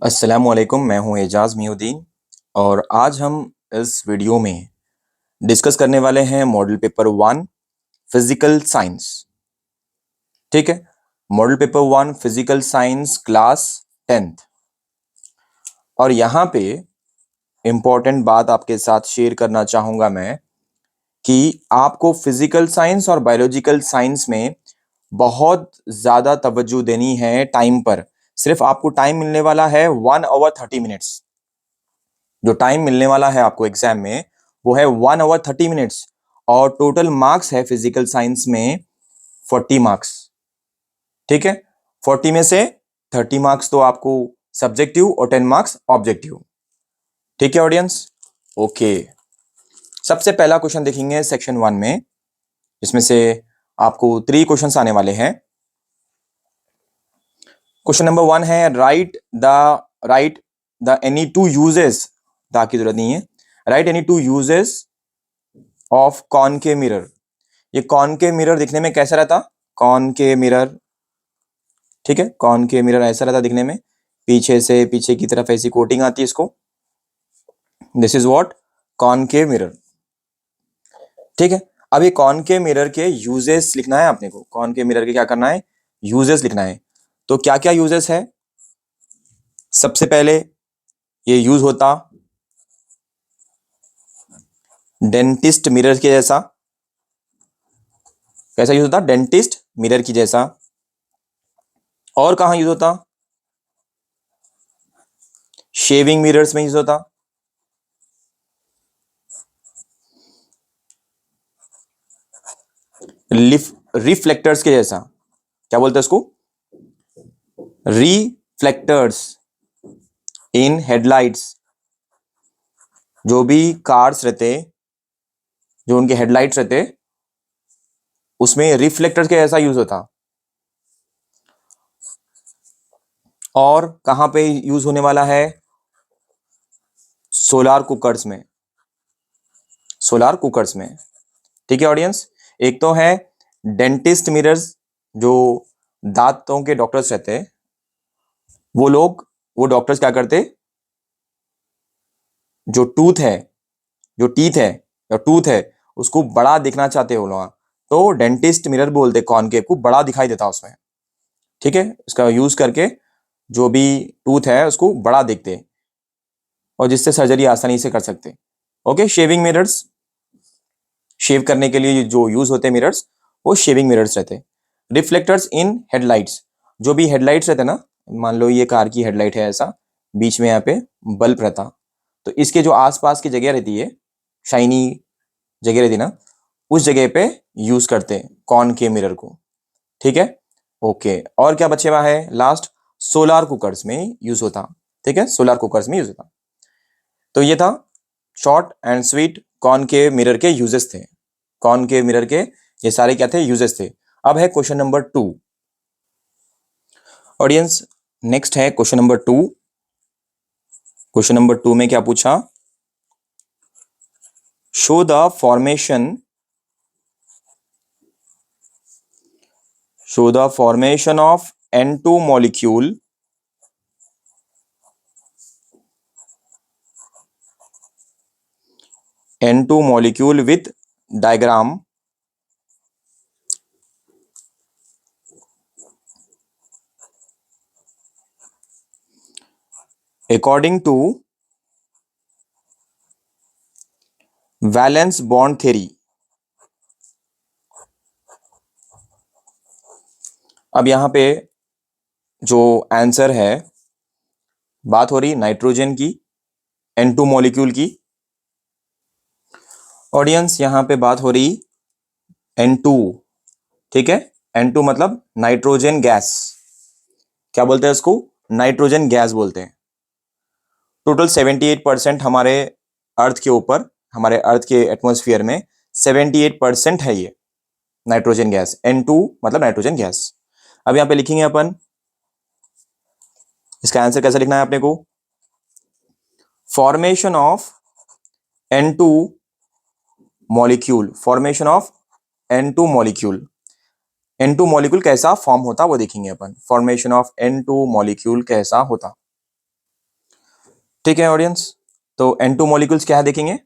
अस्सलामुअलैकुम, मैं हूं एजाज मियुद्दीन और आज हम इस वीडियो में डिस्कस करने वाले हैं मॉडल पेपर 1 फिजिकल साइंस। ठीक है, model paper 1 physical science class 10th। और यहाँ पे इम्पोर्टेंट बात आपके साथ शेयर करना चाहूँगा मैं कि आपको फिजिकल साइंस और बायोलॉजिकल साइंस में बहुत ज़्यादा तवज्जो देनी है टाइम पर। सिर्फ आपको टाइम मिलने वाला है 1 hour 30 minutes। जो टाइम मिलने वाला है आपको एग्जाम में वो है 1 hour 30 minutes। और टोटल मार्क्स है फिजिकल साइंस में 40 मार्क्स। ठीक है, 40 में से 30 मार्क्स तो आपको सब्जेक्टिव और 10 मार्क्स ऑब्जेक्टिव। ठीक है ऑडियंस, ओके। सबसे पहला क्वेश्चन देखेंगे सेक्शन 1 में, जिसमें से आपको 3 क्वेश्चंस आने वाले हैं। क्वेश्चन नंबर 1 है right the any two uses, दा की जरूरत नहीं है, right any two uses of concave mirror. ये कॉनकेव मिरर दिखने में कैसा रहता? कॉनकेव मिरर, ठीक है, कॉनकेव मिरर ऐसा रहता दिखने में, पीछे से पीछे की तरफ ऐसी कोटिंग आती है इसको। This is what concave mirror. ठीक है, अब ये कॉनकेव मिरर के यूजेस लिखना है आपने को। कॉनकेव मिरर के क्या करना है? यूजेस लिखना है। तो क्या क्या यूजेस है? सबसे पहले ये यूज होता डेंटिस्ट मिरर के जैसा। कैसा यूज होता? डेंटिस्ट मिरर की जैसा। और कहां यूज होता? शेविंग मिरर्स में यूज होता। रिफ्लेक्टर्स के जैसा। क्या बोलते हैं उसको? रिफ्लेक्टर्स इन हेडलाइट्स। जो भी कार्स रहते, जो उनके हेडलाइट्स रहते, उसमें रिफ्लेक्टर्स के जैसा यूज होता। और कहां पे यूज होने वाला है? सोलार कुकर्स में। सोलार कुकर्स में। ठीक है ऑडियंस, एक तो है डेंटिस्ट मिरर्स, जो दांतों के डॉक्टर्स रहते हैं, वो डॉक्टर्स क्या करते, जो टूथ है, जो टीथ है या टूथ है, उसको बड़ा दिखना चाहते हो लोग, तो डेंटिस्ट मिरर बोलते, कॉनकेव को बड़ा दिखाई देता उसमें। ठीक है, इसका यूज करके जो भी टूथ है उसको बड़ा देखते, और जिससे सर्जरी आसानी से कर सकते। ओके, शेविंग मिरर्स, शेव करने के लिए जो यूज होते हैं मिरर्स, वो शेविंग मिरर्स रहते। रिफ्लेक्टर्स इन हेडलाइट्स, जो भी हेडलाइट्स रहते ना, मान लो ये कार की हेडलाइट है, ऐसा बीच में यहाँ पे बल्ब रहता, तो इसके जो आसपास की जगह रहती है, शाइनी जगह रहती ना, उस जगह पे यूज करते हैं कॉन के मिरर को। ठीक है, ओके। और क्या बचे हुआ है लास्ट? सोलार कुकर्स में यूज होता। ठीक है, सोलार कुकर्स में यूज होता। तो ये था short and sweet concave mirror के यूजेस थे। कॉनकेव मिरर के ये सारे क्या थे? यूजेस थे। अब है क्वेश्चन नंबर 2 ऑडियंस। नेक्स्ट है क्वेश्चन नंबर 2। क्वेश्चन नंबर 2 में क्या पूछा? Show the formation, show the formation of N2 molecule, N2 molecule with diagram according to valence bond theory. अब यहां पे जो आंसर है, बात हो रही नाइट्रोजन की, N2 मॉलिक्यूल की। ऑडियंस यहां पे बात हो रही N2। ठीक है, N2 मतलब नाइट्रोजन गैस। क्या बोलते हैं इसको? नाइट्रोजन गैस बोलते हैं। टोटल 78% हमारे अर्थ के ऊपर, हमारे अर्थ के एटमॉस्फेयर में 78% है ये नाइट्रोजन गैस। N2 मतलब नाइट्रोजन गैस। अब यहां पे लिखेंगे अपन, इसका आंसर कैसे लिखना है अपने को? Formation of N2 molecule, formation of N2 molecule. N2 molecule कैसा फॉर्म होता वो देखेंगे अपन। फॉर्मेशन ऑफ N2 मॉलिक्यूल कैसा होता। ठीक है ऑडियंस, तो N2 मॉलिक्यूल्स क्या है देखेंगे।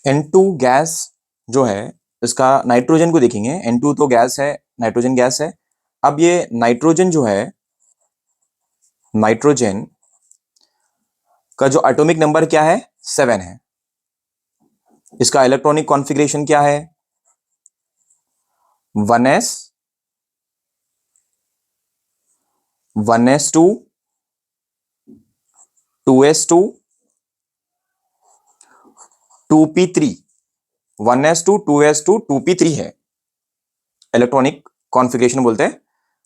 N2 गैस जो है इसका नाइट्रोजन को देखेंगे। N2 तो गैस है, नाइट्रोजन गैस है। अब ये नाइट्रोजन जो है, नाइट्रोजन का जो एटॉमिक नंबर क्या है, 7 है। इसका इलेक्ट्रॉनिक कॉन्फ़िगरेशन क्या है, 1s 1s2 2s2 2p3, 1s2 2s2 2p3 है इलेक्ट्रॉनिक कॉन्फ़िगरेशन बोलते हैं।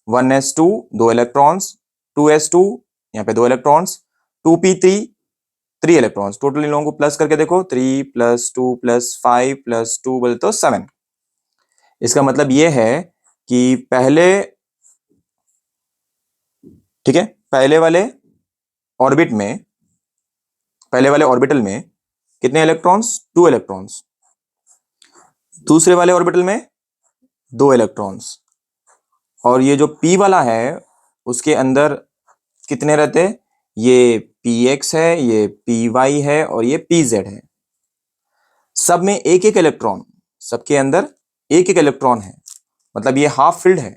1s2 दो इलेक्ट्रॉन्स, 2s2 यहाँ पे दो इलेक्ट्रॉन्स, 2p3 3 इलेक्ट्रॉन्स। टोटल इन लोगों को प्लस करके देखो, 3 + 2 + 5 + 2 बोले तो 7। इसका मतलब ये है कि पहले, ठीक है, ऑर्बिट में पहले वाले ऑर्बिटल में कितने इलेक्ट्रॉन्स, 2 इलेक्ट्रॉन्स। दूसरे वाले ऑर्बिटल में 2 इलेक्ट्रॉन्स। और ये जो p वाला है उसके अंदर कितने रहते, ये px है, ये py है और ये pz है। सब में एक एक इलेक्ट्रॉन, सबके अंदर एक एक इलेक्ट्रॉन है, मतलब ये हाफ फिल्ड है।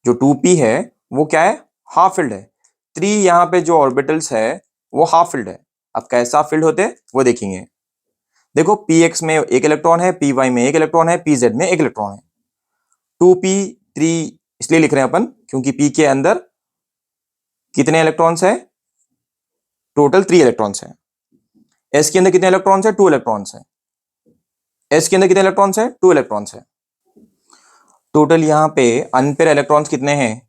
जो 2p है वो क्या है, हाफ फिल्ड है। 3 यहाँ पे जो ऑर्बिटल्स है वो हाफ फिल्ड है। अब कैसा फिल्ड होते वो देखेंगे। देखो px में एक इलेक्ट्रॉन है, py में एक इलेक्ट्रॉन है, pz में एक इलेक्ट्रॉन है। 2p3 इसलिए लिख रहे हैं अपन क्योंकि p के अंदर कितने इलेक्ट्रॉन्स है, टोटल 3 इलेक्ट्रॉन्स है। s के अंदर कितने इलेक्ट्रॉन्स है, 2 इलेक्ट्रॉन्स है। s के अंदर कितने इलेक्ट्रॉन्स है, 2 इलेक्ट्रॉन्स है। टोटल यहाँ पे अनपेयर इलेक्ट्रॉन्स कितने हैं,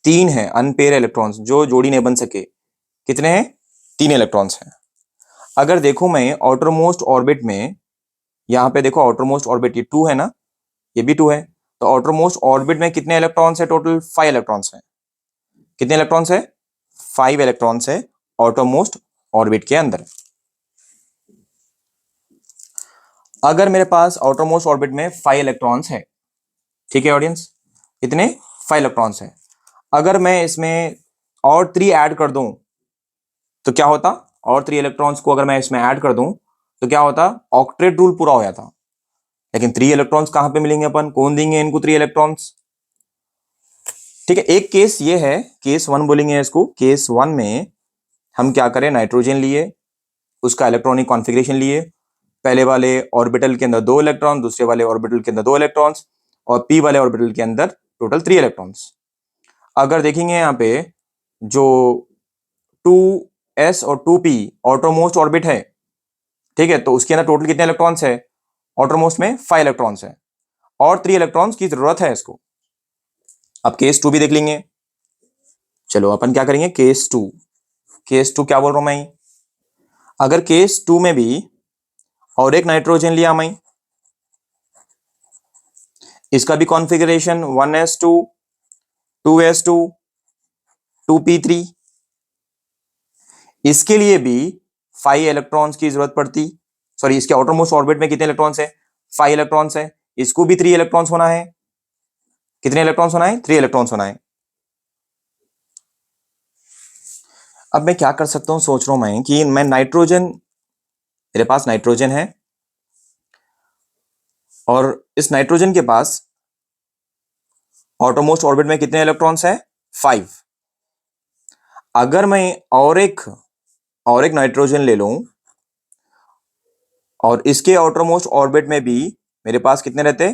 3 है। अनपेयर इलेक्ट्रॉन्स जो जोड़ी नहीं बन सके कितने हैं, 3 इलेक्ट्रॉन्स हैं। अगर देखो मैं आउटर मोस्ट ऑर्बिट में, यहाँ पे देखो आउटर मोस्ट ऑर्बिट ये 2 है ना, ये भी 2 है। तो आउटर मोस्ट ऑर्बिट में कितने इलेक्ट्रॉन्स है, टोटल 5 इलेक्ट्रॉन्स है। कितने इलेक्ट्रॉन्स है, 5 इलेक्ट्रॉन्स है आउटर मोस्ट ऑर्बिट के अंदर। अगर मेरे पास आउटर मोस्ट ऑर्बिट में 5 इलेक्ट्रॉन्स है, ठीक है ऑडियंस, इतने 5 इलेक्ट्रॉन्स है। अगर मैं इसमें और 3 ऐड कर दूं तो क्या होता, और 3 इलेक्ट्रॉन्स को अगर मैं इसमें ऐड कर दूं तो क्या होता, ऑक्टेट रूल पूरा हो जाता। लेकिन 3 इलेक्ट्रॉन्स कहां पे मिलेंगे, अपन कौन देंगे इनको 3 इलेक्ट्रॉन्स। ठीक है, एक केस ये है, केस 1 बोलेंगे इसको। केस 1 में हम क्या करें, नाइट्रोजन लिए, उसका इलेक्ट्रॉनिक कॉन्फ़िगरेशन लिए। पहले वाले ऑर्बिटल के अंदर 2 इलेक्ट्रॉन, दूसरे वाले ऑर्बिटल के अंदर 2 इलेक्ट्रॉन्स और p वाले ऑर्बिटल के अंदर टोटल 3 इलेक्ट्रॉन्स। अगर देखेंगे यहाँ पे जो 2s और 2p ऑटोमोस्ट ऑर्बिट है, ठीक है, तो उसके अंदर टोटल कितने इलेक्ट्रॉन्स है, ऑटोमोस्ट में 5 इलेक्ट्रॉन्स है और 3 इलेक्ट्रॉन्स की जरूरत है इसको। अब केस 2 भी देख लेंगे। चलो अपन क्या करेंगे, केस 2। केस 2 क्या बोल रहा हूं मैं, अगर केस 2 में भी और एक नाइट्रोजन लिया मैं, इसका भी कॉन्फ़िगरेशन 1s2 2s2 2p3, इसके लिए भी 5 इलेक्ट्रॉन्स की जरूरत पड़ती। सॉरी, इसके आउटर मोस्ट ऑर्बिट में कितने इलेक्ट्रॉन्स है, 5 इलेक्ट्रॉन्स है। इसको भी 3 इलेक्ट्रॉन्स होना है। कितने इलेक्ट्रॉन्स होना है, 3 इलेक्ट्रॉन्स होना है। अब मैं क्या कर सकता हूं, सोच रहा हूं मैं कि मैं नाइट्रोजन, मेरे पास नाइट्रोजन है और इस नाइट्रोजन के पास आउटरमोस्ट ऑर्बिट में कितने इलेक्ट्रॉन्स है, 5। अगर मैं और एक नाइट्रोजन ले लूं और इसके आउटरमोस्ट ऑर्बिट में भी मेरे पास कितने रहते,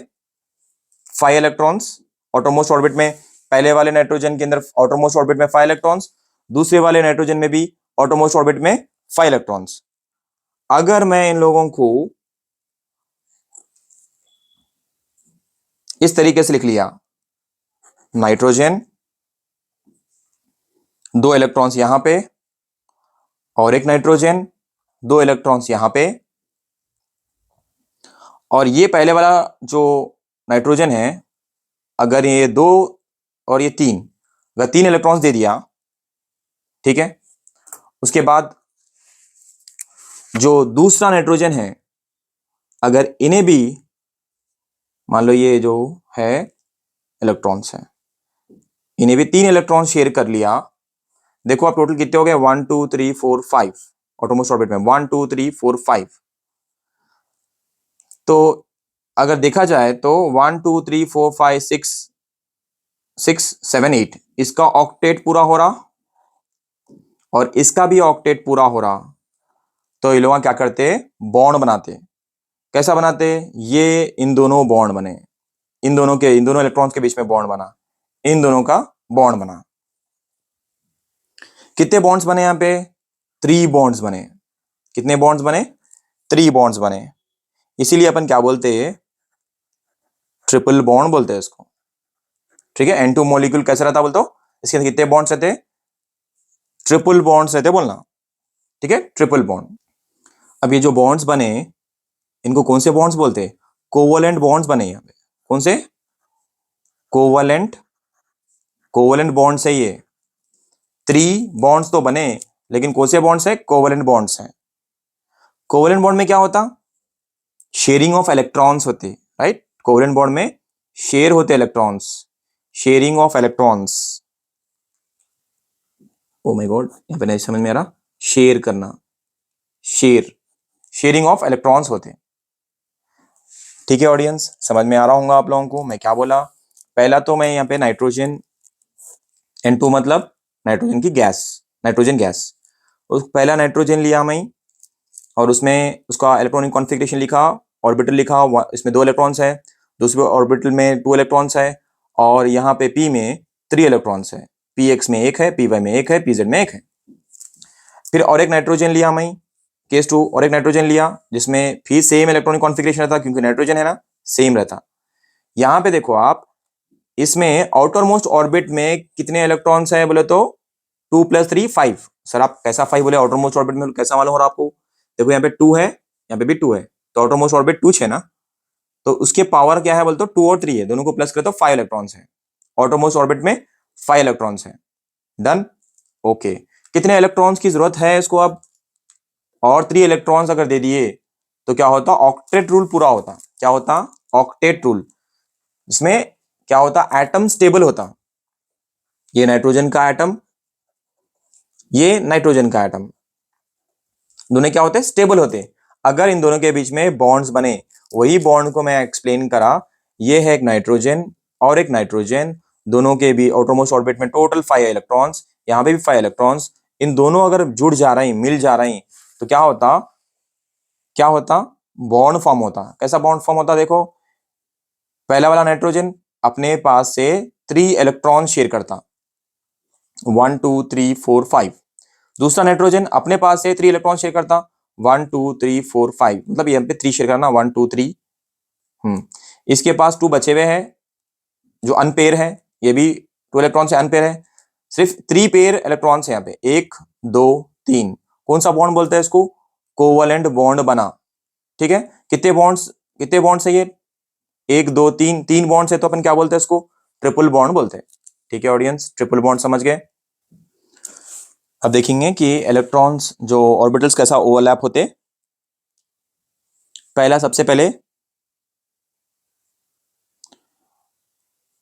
5 इलेक्ट्रॉन्स आउटरमोस्ट ऑर्बिट में। पहले वाले नाइट्रोजन के अंदर आउटरमोस्ट ऑर्बिट में 5 इलेक्ट्रॉन्स, दूसरे वाले नाइट्रोजन में भी आउटरमोस्ट ऑर्बिट में 5 इलेक्ट्रॉन्स। अगर मैं इन लोगों को इस तरीके से लिख लिया, नाइट्रोजन 2 इलेक्ट्रॉन्स यहां पे और एक नाइट्रोजन 2 इलेक्ट्रॉन्स यहां पे, और ये पहले वाला जो नाइट्रोजन है, अगर ये 2 और ये 3, अगर 3 इलेक्ट्रॉन्स दे दिया, ठीक है, उसके बाद जो दूसरा नाइट्रोजन है, अगर इन्हें भी मान लो ये जो है इलेक्ट्रॉन्स है, इन्हें भी 3 इलेक्ट्रॉन शेयर कर लिया, देखो आप टोटल कितने हो गए, 1 2 3 4 5 ऑटोमोस्ट ऑर्बिट में, 1 2 3 4 5। तो अगर देखा जाए तो 1 2 3 4 5 6 6 7 8 इसका ऑक्टेट पूरा हो रहा और इसका भी ऑक्टेट पूरा हो रहा। तो ये लोग क्या करते, बॉन्ड बनाते। कैसा बनाते, ये इन दोनों बॉन्ड बने, इन दोनों इलेक्ट्रॉन्स के बीच में बॉन्ड बना, इन दोनों का बॉन्ड बना। कितने बॉन्ड्स बने यहां पे, 3 बॉन्ड्स बने। कितने बॉन्ड्स बने, 3 बॉन्ड्स बने। इसीलिए अपन क्या बोलते हैं, ट्रिपल बॉन्ड बोलते हैं इसको। ठीक है, N2 मॉलिक्यूल कैसा रहता बोलते हो, इसके अंदर कितने बॉन्ड्स रहते, ट्रिपल बॉन्ड्स रहते बोलना। ठीक है, ट्रिपल बॉन्ड। अब ये जो बॉन्ड्स बने, इनको कौन से बॉन्ड्स बोलते हैं, कोवलेंट बॉन्ड्स बने यहाँ पे। कौन से, कोवलेंट, कोवलेंट बॉन्ड्स है ये। 3 बॉन्ड्स तो बने, लेकिन कौन से बॉन्ड्स है, कोवलेंट बॉन्ड्स हैं। कोवलेंट बॉन्ड में क्या होता, शेयरिंग ऑफ इलेक्ट्रॉन्स होते, राइट। कोवलेंट बॉन्ड में शेयर होते electrons, sharing of electrons. Oh my God, यहां पे नहीं समझ में आ रहा, शेयर करना, शेयर, शेयरिंग ऑफ इलेक्ट्रॉन्स होते। ठीक है ऑडियंस, समझ में आ रहा होगा आप लोगों को मैं क्या बोला। पहला तो मैं यहाँ पे नाइट्रोजन, N2 मतलब नाइट्रोजन की गैस, नाइट्रोजन गैस। उस पहला नाइट्रोजन लिया मैं, और उसमें उसका इलेक्ट्रॉनिक कॉन्फ़िगरेशन लिखा, ऑर्बिटल लिखा, इसमें 2 इलेक्ट्रॉन्स है, दूसरे ऑर्बिटल में 2 इलेक्ट्रॉन्स है, और यहाँ पे P में 3 इलेक्ट्रॉन्स है। PX में 1 है, PY में 1 है, PZ में 1 है। फिर और एक नाइट्रोजन लिया मैं, केस 2, और एक नाइट्रोजन लिया जिसमें फिर सेम इलेक्ट्रॉनिक कॉन्फ़िगरेशन रहता, क्योंकि नाइट्रोजन है ना, सेम रहता। यहाँ पे देखो आप, इसमें आउटर मोस्ट ऑर्बिट में कितने इलेक्ट्रॉन्स है बोले तो 2 + 3 5। सर आप कैसा 5 बोले, आउटर मोस्ट ऑर्बिट में कैसा मालूम हो रहा आपको, देखो यहाँ पे 2 है, यहाँ पे भी 2 है, तो आउटर मोस्ट ऑर्बिट 2 है ना, तो उसके पावर क्या है बोले तो 2 और 3 है, दोनों को प्लस करे तो 5 इलेक्ट्रॉन्स है। आउटर मोस्ट ऑर्बिट में 5 इलेक्ट्रॉन्स है। Done, okay. कितने इलेक्ट्रॉन्स की जरूरत है इसको अब, और 3 इलेक्ट्रॉन्स अगर दे दिए तो क्या होता, ऑक्टेट रूल पूरा होता। क्या होता, ऑक्टेट रूल। इसमें क्या होता, एटम स्टेबल होता। ये नाइट्रोजन का एटम, ये नाइट्रोजन का एटम, दोनों क्या होते हैं, स्टेबल होते हैं। अगर इन दोनों के बीच में बॉन्ड्स बने, वही बॉन्ड को मैं एक्सप्लेन करा, ये है एक नाइट्रोजन और एक नाइट्रोजन, दोनों के भी आउटरमोस्ट ऑर्बिट में टोटल 5 इलेक्ट्रॉन्स, यहां पे भी 5 इलेक्ट्रॉन्स। इन दोनों अगर जुड़ जा रही, मिल जा रही, तो क्या होता, क्या होता, बॉन्ड फॉर्म होता। कैसा बॉन्ड फॉर्म होता, देखो पहला वाला नाइट्रोजन अपने पास से 3 इलेक्ट्रॉन शेयर करता, 1 2 3 4 5। दूसरा नाइट्रोजन अपने पास से 3 इलेक्ट्रॉन शेयर करता, 1 2 3 4 5, मतलब यहाँ पे 3 शेयर करना, 1 2 3। इसके पास 2 बचे हुए हैं जो अनपेयर है, ये भी 2 इलेक्ट्रॉन से अनपेयर है। सिर्फ 3 पेयर इलेक्ट्रॉन्स है यहाँ पे, 1 2 3। कौन सा बॉन्ड बोलते हैं इसको, कोवलेंट बॉन्ड बना। ठीक है, कितने बॉन्ड्स, कितने बॉन्ड्स है ये, 1 2 3, 3 बॉन्ड्स है, तो अपन क्या बोलते हैं इसको, ट्रिपल बॉन्ड बोलते हैं। ठीक है ऑडियंस, ट्रिपल बॉन्ड समझ गए। अब देखेंगे कि इलेक्ट्रॉन्स जो ऑर्बिटल्स कैसा ओवरलैप होते। पहला, सबसे पहले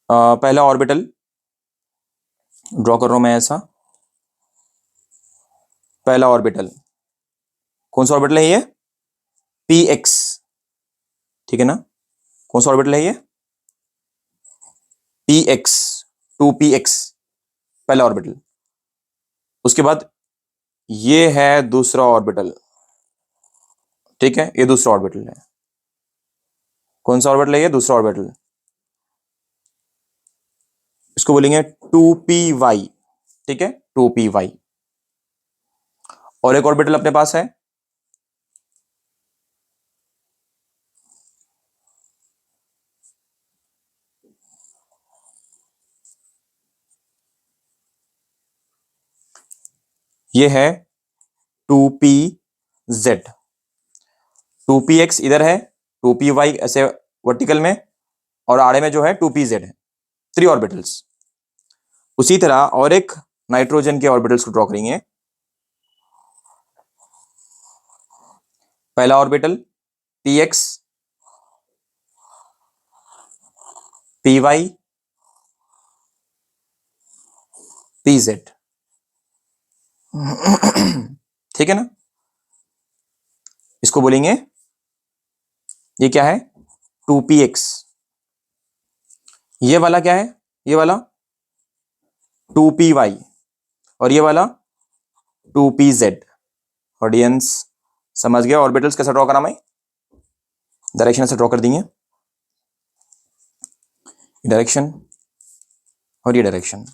पहला ऑर्बिटल ड्रॉ कर रहा हूं मैं ऐसा। पहला ऑर्बिटल कौन सा ऑर्बिटल है ये, PX। ठीक है ना, कौन सा ऑर्बिटल है ये, PX, 2PX, पहला ऑर्बिटल। उसके बाद ये है दूसरा ऑर्बिटल। ठीक है, ये दूसरा ऑर्बिटल है। कौन सा ऑर्बिटल है ये, दूसरा ऑर्बिटल, इसको बोलेंगे 2py। ठीक है, 2py। और एक ऑर्बिटल अपने पास है, ये है 2pz। 2px इधर है, 2py ऐसे वर्टिकल में, और आड़े में जो है 2pz है, 3 ऑर्बिटल्स। उसी तरह और एक नाइट्रोजन के ऑर्बिटल्स को ड्रॉ करेंगे। पहला ऑर्बिटल px, py, pz। ठीक है ना, इसको बोलेंगे, ये क्या है, 2px। ये वाला क्या है, ये वाला 2py, और ये वाला 2pz। ऑडियंस समझ गया ऑर्बिटल्स कैसे ड्रॉ करा मैं, डायरेक्शन से ड्रॉ कर देंगे, डायरेक्शन और ये डायरेक्शन।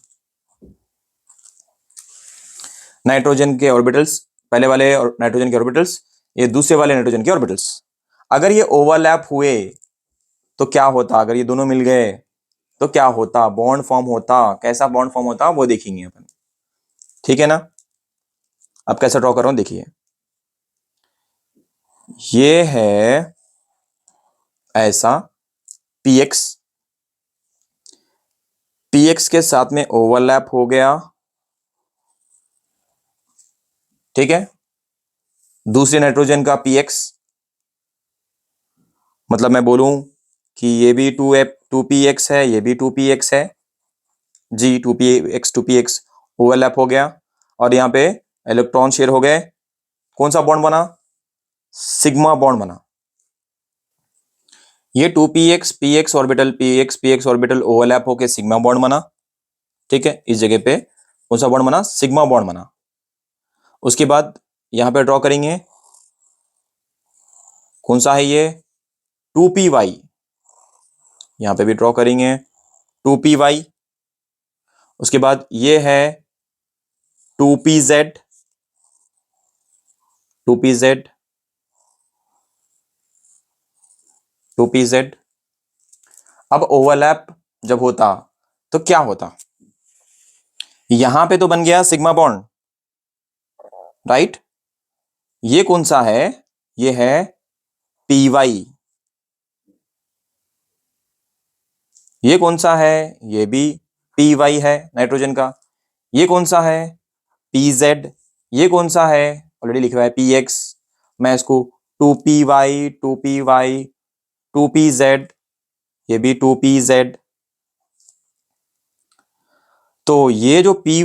नाइट्रोजन के ऑर्बिटल्स, पहले वाले नाइट्रोजन के ऑर्बिटल्स, ये दूसरे वाले नाइट्रोजन के ऑर्बिटल्स। अगर ये ओवरलैप हुए तो क्या होता, अगर ये दोनों मिल गए तो क्या होता, बॉन्ड फॉर्म होता, कैसा बॉन्ड फॉर्म होता वो देखेंगे अपन, ठीक है ना। अब कैसा ड्रॉ कर रहा हूं देखिए, ये है ऐसा px, px के साथ में ओवरलैप हो गया, ठीक है, दूसरे नाइट्रोजन का px, मतलब मैं बोलूं कि ये भी 2px है, ये भी 2px है जी, 2px ओवरलैप हो गया, और यहां पे इलेक्ट्रॉन शेयर हो गए, कौन सा बॉन्ड बना, सिग्मा बॉन्ड बना। ये 2px orbital, px orbital overlap होके सिग्मा बॉन्ड बना, ठीक है, इस जगह पे कौन सा बॉन्ड बना, सिग्मा बॉन्ड बना। उसके बाद यहां पे ड्रॉ करेंगे, कौन सा है ये, 2py, यहां पे भी ड्रॉ करेंगे 2py। उसके बाद ये है 2pz, 2pz, 2pz। अब ओवरलैप जब होता तो क्या होता, यहां पे तो बन गया सिग्मा बॉन्ड, राइट, ये कौन सा है, ये है py, ये कौन सा है, ये भी py है नाइट्रोजन का, ये कौन सा है pz, ये कौन सा है, ऑलरेडी लिखा हुआ है px, मैं इसको 2py, 2py, 2pz, ये भी 2pz। तो ये जो py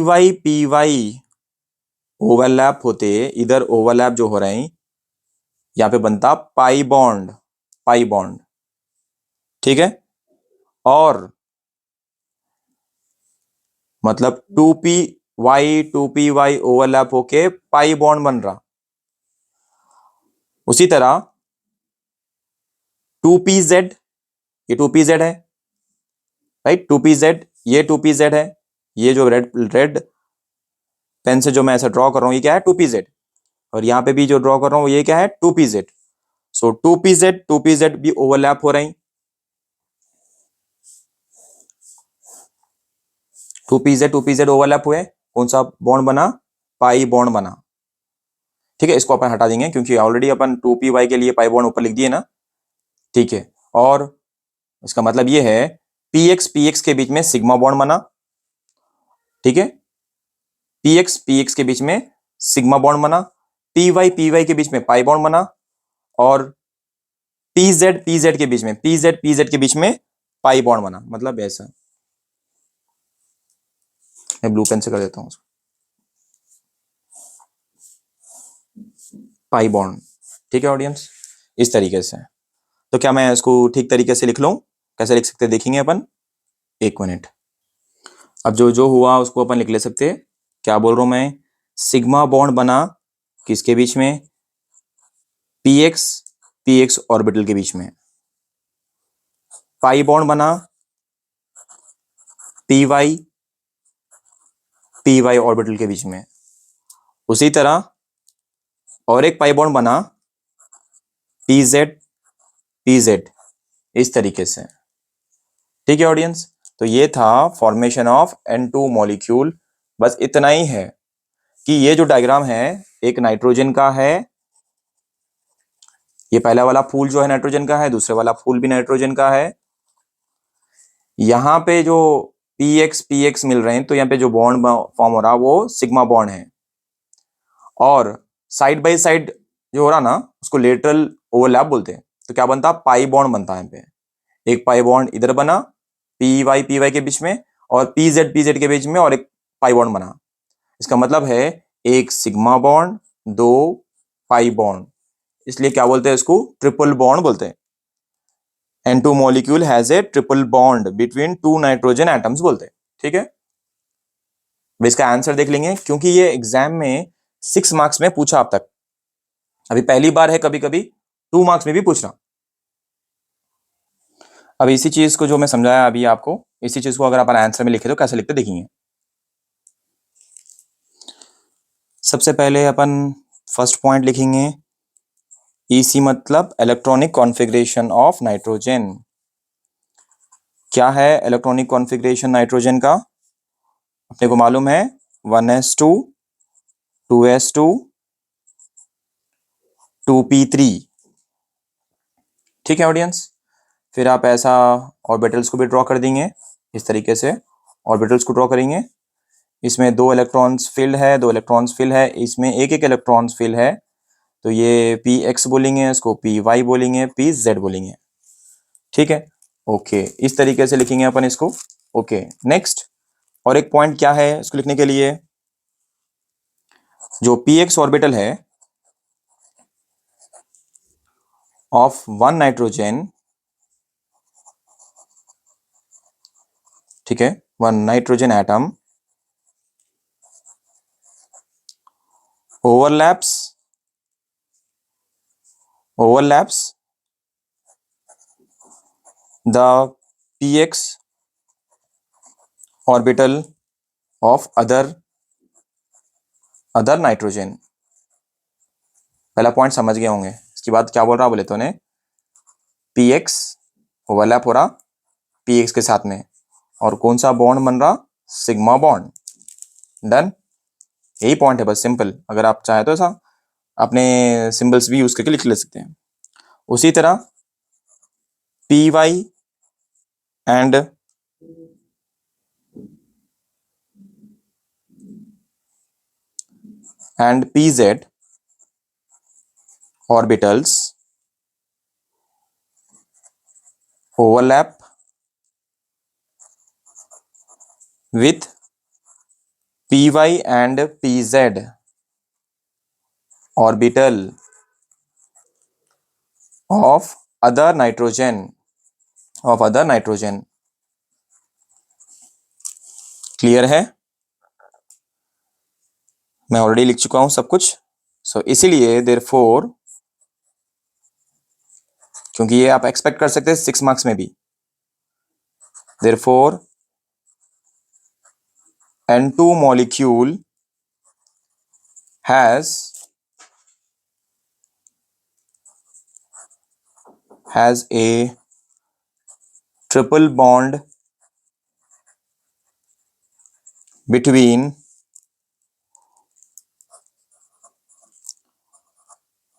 ओवरलैप होते, इधर ओवरलैप जो हो रहे हैं, यहां पे बनता पाई बॉन्ड, पाई बॉन्ड, ठीक है, और मतलब 2py ओवरलैप होके पाई बॉन्ड बन रहा। उसी तरह 2pz, ये 2pz है, राइट, 2pz, ये 2pz है, ये जो रेड रेड पेन से जो मैं ऐसा ड्रॉ कर रहा हूं ये क्या है 2pz, और यहां पे भी जो ड्रॉ कर रहा हूं ये क्या है 2pz। सो 2pz भी ओवरलैप हो रहे हैं, 2pz ओवरलैप हुए, कौन सा बॉन्ड बना, पाई बॉन्ड बना, ठीक है, इसको अपन हटा देंगे क्योंकि ऑलरेडी अपन 2py के लिए पाई बॉन्ड ऊपर लिख दिए ना, ठीक है। और इसका मतलब ये है px के बीच में सिग्मा बॉन्ड बना, ठीक है, px के बीच में सिग्मा बॉन्ड बना, py के बीच में पाई बॉन्ड बना, और pz के बीच में, pz के बीच में पाई बॉन्ड बना, मतलब ऐसा, मैं ब्लू पेन से कर देता हूं उसको, पाई बॉन्ड, ठीक है ऑडियंस, इस तरीके से। तो क्या मैं इसको ठीक तरीके से लिख लूं, कैसे लिख सकते हैं देखेंगे अपन, एक मिनट। अब जो जो हुआ उसको अपन लिख ले सकते हैं, क्या बोल रहा हूं मैं, सिग्मा बॉन्ड बना किसके बीच में, px ऑर्बिटल के बीच में, पाई बॉन्ड बना py ऑर्बिटल के बीच में, उसी तरह और एक पाई बॉन्ड बना pz इस तरीके से, ठीक है ऑडियंस। तो ये था फॉर्मेशन ऑफ N2 मॉलिक्यूल, बस इतना ही है कि ये जो डायग्राम है एक नाइट्रोजन का है, ये पहला वाला फूल जो है नाइट्रोजन का है, दूसरे वाला फूल भी नाइट्रोजन का है, यहां पे जो px मिल रहे हैं तो यहाँ पे जो बॉन्ड फॉर्म हो रहा है वो सिग्मा बॉन्ड है, और साइड बाय साइड जो हो रहा ना उसको लेटरल ओवरलैप बोलते हैं, तो क्या बनता पाई बॉन्ड बनता है, यहाँ पे एक पाई बॉन्ड इधर बना py के बीच में, और pz के बीच में और एक पाई बॉन्ड बना। इसका मतलब है एक सिग्मा बॉन्ड, दो पाई बॉन्ड, इसलिए क्या बोलते हैं इसको? ट्रिपल बॉन्ड बोलते हैं। N2 molecule has a triple bond between two nitrogen atoms बोलते हैं। ठीक है, अब इसका आंसर देख लेंगे, क्योंकि ये एग्जाम में 6 मार्क्स में पूछा अब तक, अभी पहली बार है, कभी कभी 2 मार्क्स में भी पूछना। अब इसी चीज को जो मैं समझाया अभी आपको, इसी चीज को अगर अपन आंसर में लिखे तो कैसे लिखते देखेंगे। सबसे पहले अपन फर्स्ट पॉइंट लिखेंगे, ईसी मतलब इलेक्ट्रॉनिक कॉन्फ़िगरेशन ऑफ नाइट्रोजन। क्या है इलेक्ट्रॉनिक कॉन्फ़िगरेशन नाइट्रोजन का? अपने को मालूम है 1s2 2s2 2p3। ठीक है ऑडियंस, फिर आप ऐसा ऑर्बिटल्स को भी ड्रॉ कर देंगे, इस तरीके से ऑर्बिटल्स को ड्रॉ करेंगे। इसमें दो इलेक्ट्रॉन्स फिल है, दो इलेक्ट्रॉन्स फिल है, इसमें एक एक इलेक्ट्रॉन्स फिल है, तो ये पी एक्स बोलेंगे, इसको पी वाई बोलेंगे, पी जेड बोलेंगे। ठीक है, ओके, इस तरीके से लिखेंगे अपन इसको। ओके, नेक्स्ट और एक पॉइंट क्या है इसको लिखने के लिए, जो पी एक्स ऑर्बिटल है ऑफ वन नाइट्रोजन, ठीक है, one nitrogen atom overlaps the px orbital of other nitrogen। पहला पॉइंट समझ गए होंगे, इसके बाद क्या बोल रहा बोले तो ने, px ओवरलैप हो रहा px के साथ में, और कौन सा बॉन्ड बन रहा? Sigma bond. डन, यही पॉइंट है बस, सिंपल। अगर आप चाहे तो ऐसा अपने सिंबल्स भी यूज करके लिख ले सकते हैं। उसी तरह p y and p z orbitals overlap with py and pz orbital of other nitrogen, clear है? मैं ऑलरेडी लिख चुका हूं सब कुछ। इसीलिए देयरफॉर, क्योंकि ये आप एक्सपेक्ट कर सकते हैं 6 मार्क्स में भी, therefore N2 molecule has a triple bond between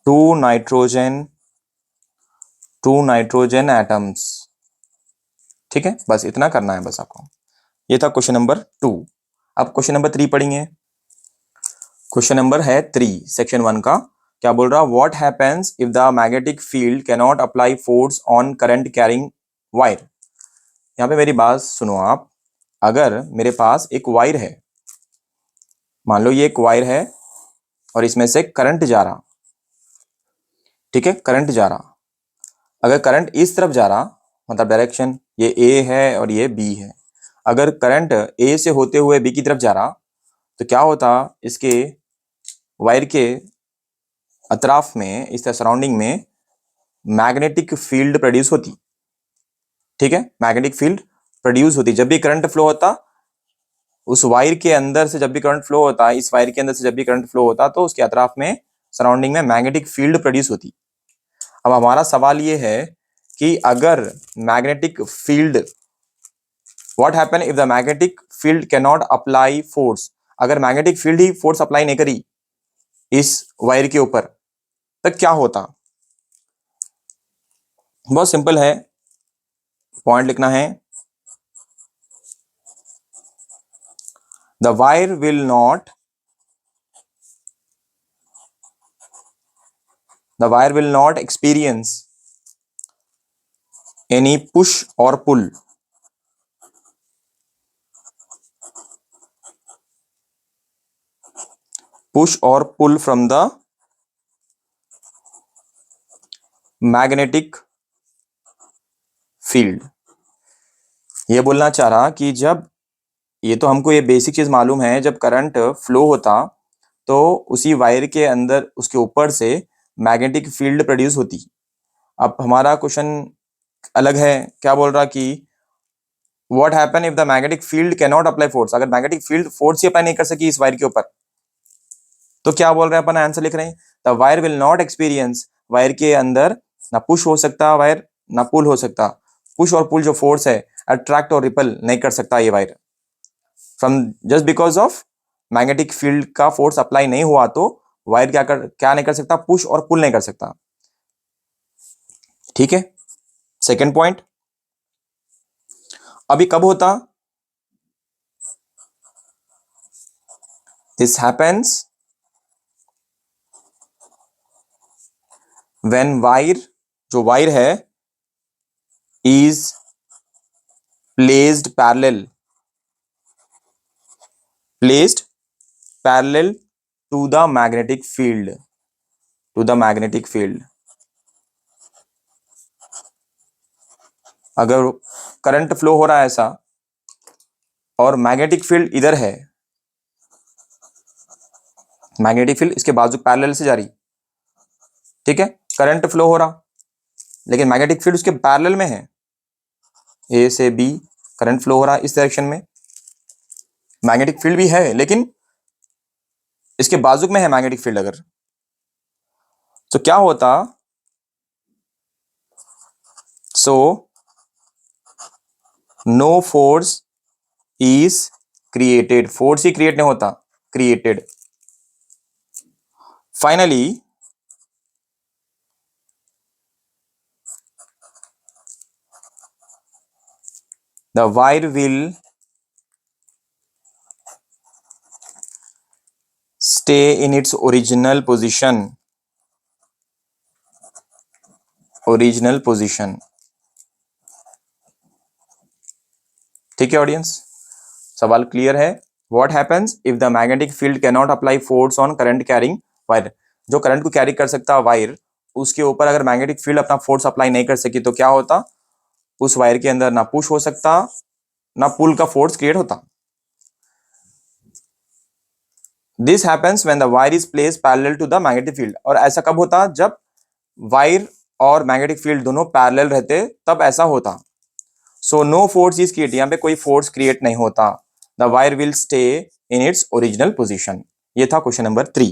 two nitrogen atoms। ठीक है, बस इतना करना है बस आपको। ये था क्वेश्चन नंबर 2। अब क्वेश्चन नंबर 3 पढ़ेंगे। क्वेश्चन नंबर है 3 सेक्शन 1 का। क्या बोल रहा? What happens if the magnetic field can not apply force on current carrying wire. यहाँ पे मेरी बात सुनो आप, अगर मेरे पास एक वायर है, मान लो ये एक वायर है और इसमें से करंट जा रहा, ठीक है, करंट जा रहा, अगर करंट इस तरफ जा रहा, मतलब डायरेक्शन ये ए है और ये बी है, अगर करंट ए से होते हुए बी की तरफ जा रहा, तो क्या होता, इसके वायर के अतराफ में, इस सराउंडिंग में मैग्नेटिक फील्ड प्रोड्यूस होती। ठीक है, मैग्नेटिक फील्ड प्रोड्यूस होती जब भी करंट फ्लो होता, उस वायर के अंदर से जब भी करंट फ्लो होता, इस वायर के अंदर से जब भी करंट फ्लो होता, तो उसके अतराफ में सराउंडिंग में मैग्नेटिक फील्ड प्रोड्यूस होती। अब हमारा सवाल ये है कि अगर magnetic field, what happen if the magnetic field can not apply force, अगर मैग्नेटिक फील्ड ही फोर्स अप्लाई नहीं करी इस वायर के ऊपर, तो क्या होता? बहुत सिंपल है, पॉइंट लिखना है, the wire will not experience any push or pull push और पुल फ्रॉम द मैग्नेटिक फील्ड। ये बोलना चाह रहा कि जब, ये तो हमको ये बेसिक चीज मालूम है, जब करंट फ्लो होता तो उसी वायर के अंदर उसके ऊपर से मैग्नेटिक फील्ड प्रोड्यूस होती। अब हमारा क्वेश्चन अलग है, क्या बोल रहा कि what happen if the magnetic field can not apply force, अगर मैग्नेटिक फील्ड फोर्स ही अप्लाई नहीं कर सकी इस वायर के ऊपर, तो क्या बोल रहे हैं अपन, आंसर लिख रहे हैं the wire will not experience, wire के अंदर ना पुश हो सकता वायर, ना पुल हो सकता। पुश और पुल जो फोर्स है, अट्रैक्ट और रिपल नहीं कर सकता ये wire from, just because of magnetic field का फोर्स अप्लाई नहीं हुआ तो वायर क्या नहीं कर सकता, पुश और पुल नहीं कर सकता। ठीक है, सेकेंड पॉइंट, अभी कब होता, दिस हैपेंस व्हेन वायर, जो वायर है is placed parallel, placed parallel to the magnetic field, to the magnetic field. अगर करंट फ्लो हो रहा है ऐसा और मैग्नेटिक फील्ड इधर है, मैग्नेटिक फील्ड इसके बाजू पैरेलल से जा रही, ठीक है, करंट फ्लो हो रहा लेकिन मैग्नेटिक फील्ड उसके पैरेलल में है, ए से बी करंट फ्लो हो रहा है इस डायरेक्शन में, मैग्नेटिक फील्ड भी है लेकिन इसके बाजू में है मैग्नेटिक फील्ड अगर, तो क्या होता, so no force is created, force ही क्रिएट नहीं होता, created. Finally the wire will stay in its original position, original position। ठीक है ऑडियंस, सवाल क्लियर है। What happens if the magnetic field can not apply force on current carrying wire, जो current को carry कर सकता वायर, उसके ऊपर अगर मैग्नेटिक फील्ड अपना फोर्स अप्लाई नहीं कर सकी तो क्या होता, उस वायर के अंदर ना पुश हो सकता ना पुल का फोर्स क्रिएट होता। This happens when the wire is placed parallel to the magnetic field, और ऐसा कब होता, जब वायर और मैग्नेटिक फील्ड दोनों पैरेलल रहते तब ऐसा होता। So no force is create, यहाँ पे कोई फोर्स क्रिएट नहीं होता, the wire will stay in its original position. ये था क्वेश्चन नंबर 3।